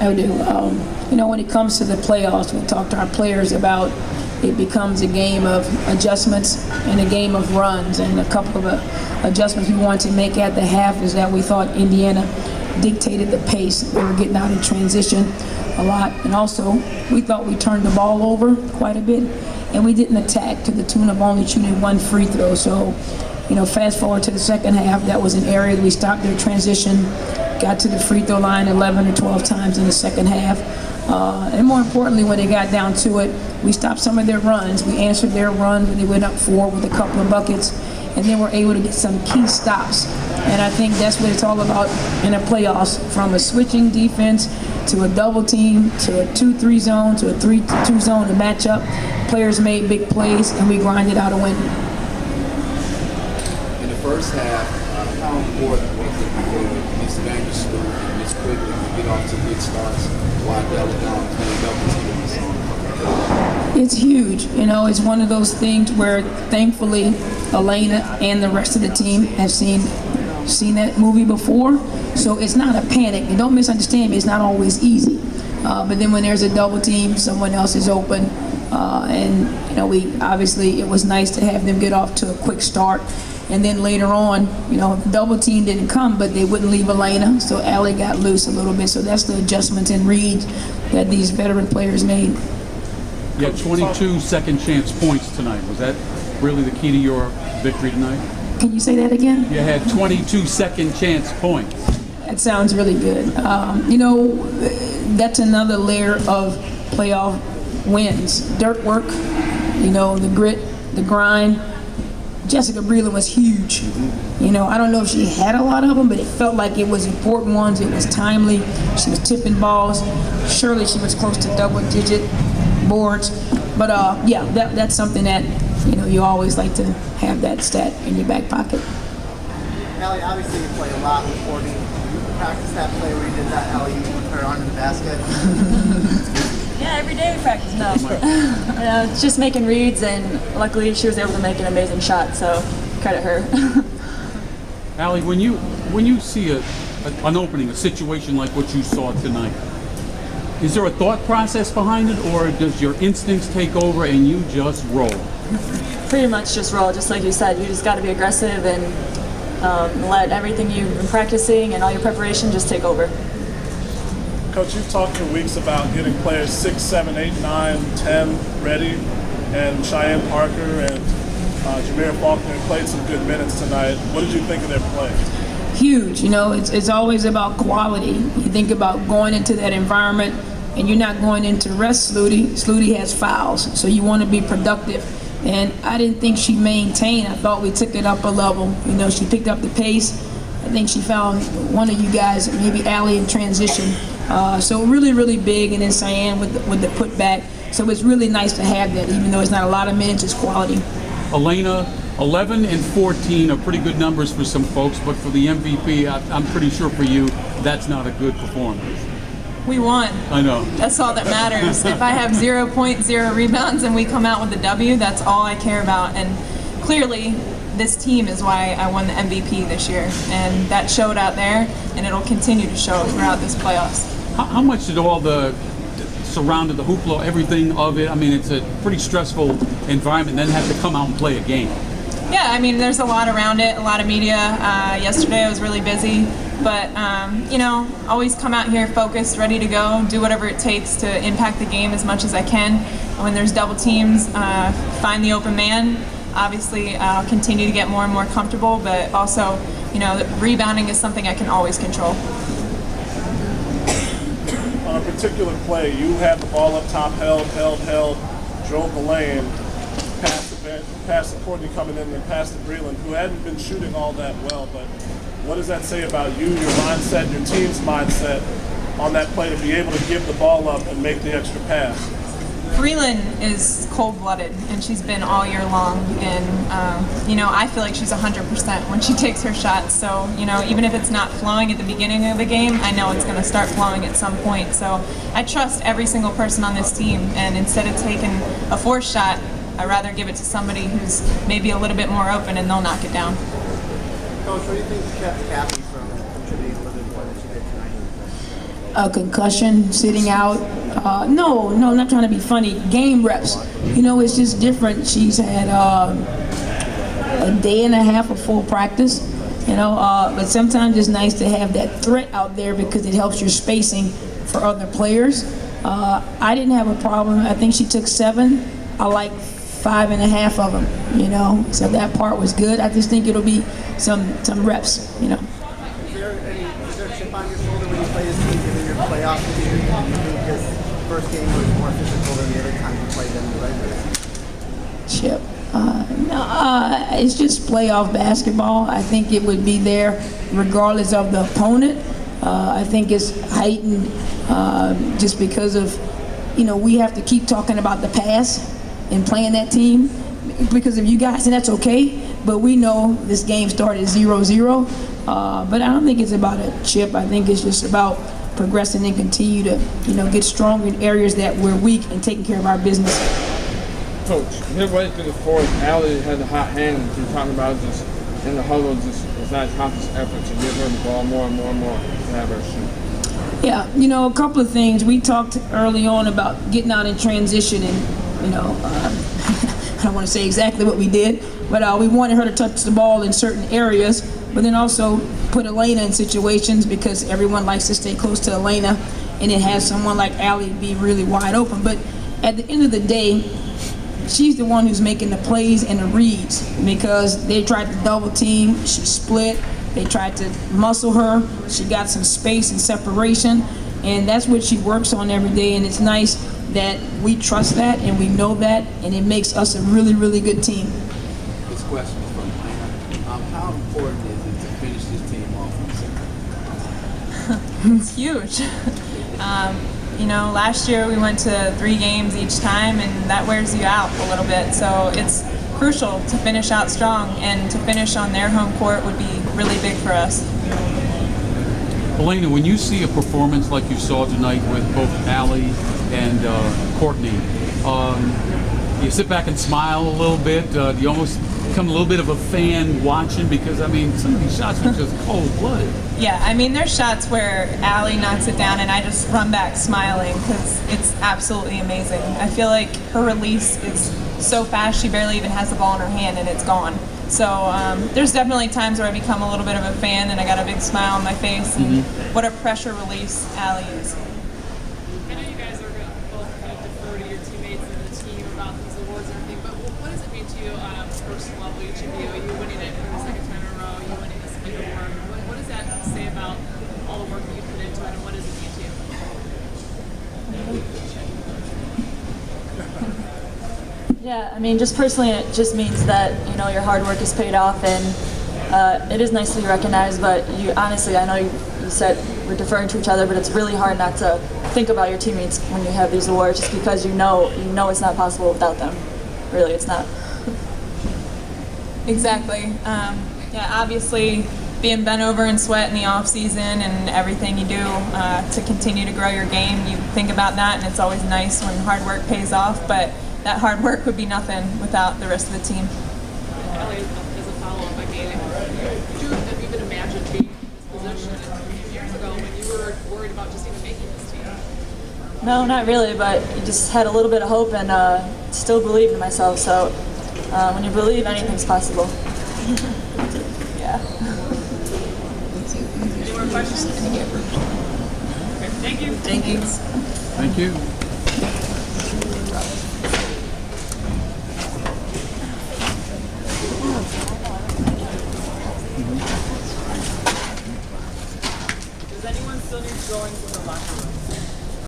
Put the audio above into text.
I do. When it comes to the playoffs, we talk to our players about it becomes a game of adjustments and a game of runs. And a couple of adjustments we wanted to make at the half is that we thought Indiana dictated the pace. They were getting out in transition a lot. And also, we thought we turned the ball over quite a bit. And we didn't attack to the tune of only shooting one free throw. So, fast forward to the second half, that was an area that we stopped their transition, got to the free throw line 11 or 12 times in the second half. And more importantly, when they got down to it, we stopped some of their runs. We answered their run when they went up 4 with a couple of buckets, and then we're able to get some key stops. And I think that's what it's all about in the playoffs, from a switching defense to a double team to a 2-3 zone to a 3-2 zone to match up. Players made big plays, and we grinded out a win. In the first half, how important was it for Ms. Vandersloot and Ms. Quigley to get off to good starts while Delle Donne playing double team in the zone? It's huge. It's one of those things where thankfully Elena and the rest of the team have seen that movie before, so it's not a panic. And don't misunderstand me, it's not always easy. But then when there's a double team, someone else is open. We obviously, it was nice to have them get off to a quick start. And then later on, the double team didn't come, but they wouldn't leave Elena, so Allie got loose a little bit. So that's the adjustments and reads that these veteran players made. You had 22 second chance points tonight. Was that really the key to your victory tonight? Can you say that again? You had 22 second chance points. That sounds really good. That's another layer of playoff wins. Dirt work, the grit, the grind. Jessica Breland was huge. I don't know if she had a lot of them, but it felt like it was important ones. It was timely. She was tipping balls. Surely she was close to double-digit boards. But that's something that you always like to have that stat in your back pocket. Allie, obviously you play a lot with Courtney. You practice that play where you did that alley with her under the basket. Yeah, every day we practice now. Just making reads, and luckily she was able to make an amazing shot, so credit her. Allie, when you see an opening, a situation like what you saw tonight, is there a thought process behind it, or does your instincts take over and you just roll? Pretty much just roll, just like you said. You just got to be aggressive and let everything you've been practicing and all your preparation just take over. Coach, you've talked for weeks about getting players 6, 7, 8, 9, 10 ready, and Cheyenne Parker and Jameer Faulkner played some good minutes tonight. What did you think of their play? Huge. It's always about quality. You think about going into that environment, and you're not going into rest Sluty. Sluty has fouls, so you want to be productive. And I didn't think she maintained. I thought we took it up a level. She picked up the pace. I think she found one of you guys, maybe Allie, in transition. So really, really big, and then Cyan with the putback. So it's really nice to have that, even though it's not a lot of minutes, it's quality. Elena, 11 and 14 are pretty good numbers for some folks, but for the MVP, I'm pretty sure for you, that's not a good performance. We won. I know. That's all that matters. If I have 0.0 rebounds and we come out with a W, that's all I care about. And clearly, this team is why I won the MVP this year. And that showed out there, and it'll continue to show throughout this playoffs. How much did all the surrounded the hoopla, everything of it? I mean, it's a pretty stressful environment, then have to come out and play a game. Yeah, I mean, there's a lot around it, a lot of media. Yesterday I was really busy, but always come out here focused, ready to go, do whatever it takes to impact the game as much as I can. When there's double teams, find the open man. Obviously, I'll continue to get more and more comfortable, but also, rebounding is something I can always control. On a particular play, you had the ball up top, held, drove the lane, passed to Courtney coming in, and passed to Breland, who hadn't been shooting all that well. But what does that say about you, your mindset, your team's mindset on that play to be able to give the ball up and make the extra pass? Breland is cold-blooded, and she's been all year long. And I feel like she's 100% when she takes her shots. So even if it's not flowing at the beginning of the game, I know it's going to start flowing at some point. So I trust every single person on this team. And instead of taking a forced shot, I'd rather give it to somebody who's maybe a little bit more open, and they'll knock it down. Coach, what do you think kept Kathy from contributing a little bit more than she did tonight? a concussion, sitting out. No, I'm not trying to be funny. Game reps. You know, it's just different. She's had a day and a half of full practice, you know, but sometimes it's nice to have that threat out there because it helps your spacing for other players. I didn't have a problem. I think she took 7. I like 5.5 of them, you know, so that part was good. I just think it'll be some reps, you know. Is there a chip on your shoulder when you play this team in your playoff series? Because the first game was more physical than the other times you played them in the regular season. Chip. No, it's just playoff basketball. I think it would be there regardless of the opponent. I think it's heightened just because of, you know, we have to keep talking about the past and playing that team because of you guys, and that's okay. But we know this game started 0-0. But I don't think it's about a chip. I think it's just about progressing and continue to, you know, get stronger in areas that we're weak and taking care of our business. Coach, midway through the fourth, Allie had a hot hand, and you're talking about just in the huddle, just it's not a conscious effort to give her the ball more and more and more to have her shoot. Yeah, you know, a couple of things. We talked early on about getting out in transition and, you know, I don't want to say exactly what we did, but we wanted her to touch the ball in certain areas, but then also put Elena in situations because everyone likes to stay close to Elena, and it has someone like Allie be really wide open. But at the end of the day, she's the one who's making the plays and the reads because they tried to double team, she split, they tried to muscle her, she got some space and separation, and that's what she works on every day, and it's nice that we trust that and we know that, and it makes us a really, really good team. This question is from Elena. How important is it to finish this team off on Saturday? It's huge. You know, last year we went to 3 games each time, and that wears you out a little bit. So it's crucial to finish out strong, and to finish on their home court would be really big for us. Elena, when you see a performance like you saw tonight with both Allie and Courtney, you sit back and smile a little bit. Do you almost become a little bit of a fan watching? Because, I mean, some of these shots were just cold-blooded. Yeah, I mean, there's shots where Allie knocks it down and I just run back smiling because it's absolutely amazing. I feel like her release is so fast, she barely even has the ball in her hand and it's gone. So there's definitely times where I become a little bit of a fan and I got a big smile on my face. And what a pressure release Allie is. I know you guys are going to both kind of defer to your teammates and the team about these awards and everything, but what does it mean to you on a personal level, each of you? You winning it for the second time in a row, you winning this big award. What does that say about all the work that you put into it, and what does it mean to you? Yeah, I mean, just personally, it just means that, you know, your hard work is paid off, and it is nice to be recognized, but you honestly, I know you said we're deferring to each other, but it's really hard not to think about your teammates when you have these awards, just because you know it's not possible without them. Really, it's not. Exactly. Yeah, obviously being bent over in sweat in the off season and everything you do to continue to grow your game, you think about that, and it's always nice when hard work pays off, but that hard work would be nothing without the rest of the team. Ellie, as a follow-up, I mean, could you have even imagined being in this position a few years ago when you were worried about just even making this team? No, not really, but you just had a little bit of hope and still believed in myself, so when you believe, anything's possible. Yeah. Any more questions? Okay, thank you. Thank you. Thank you. Does anyone still need to go into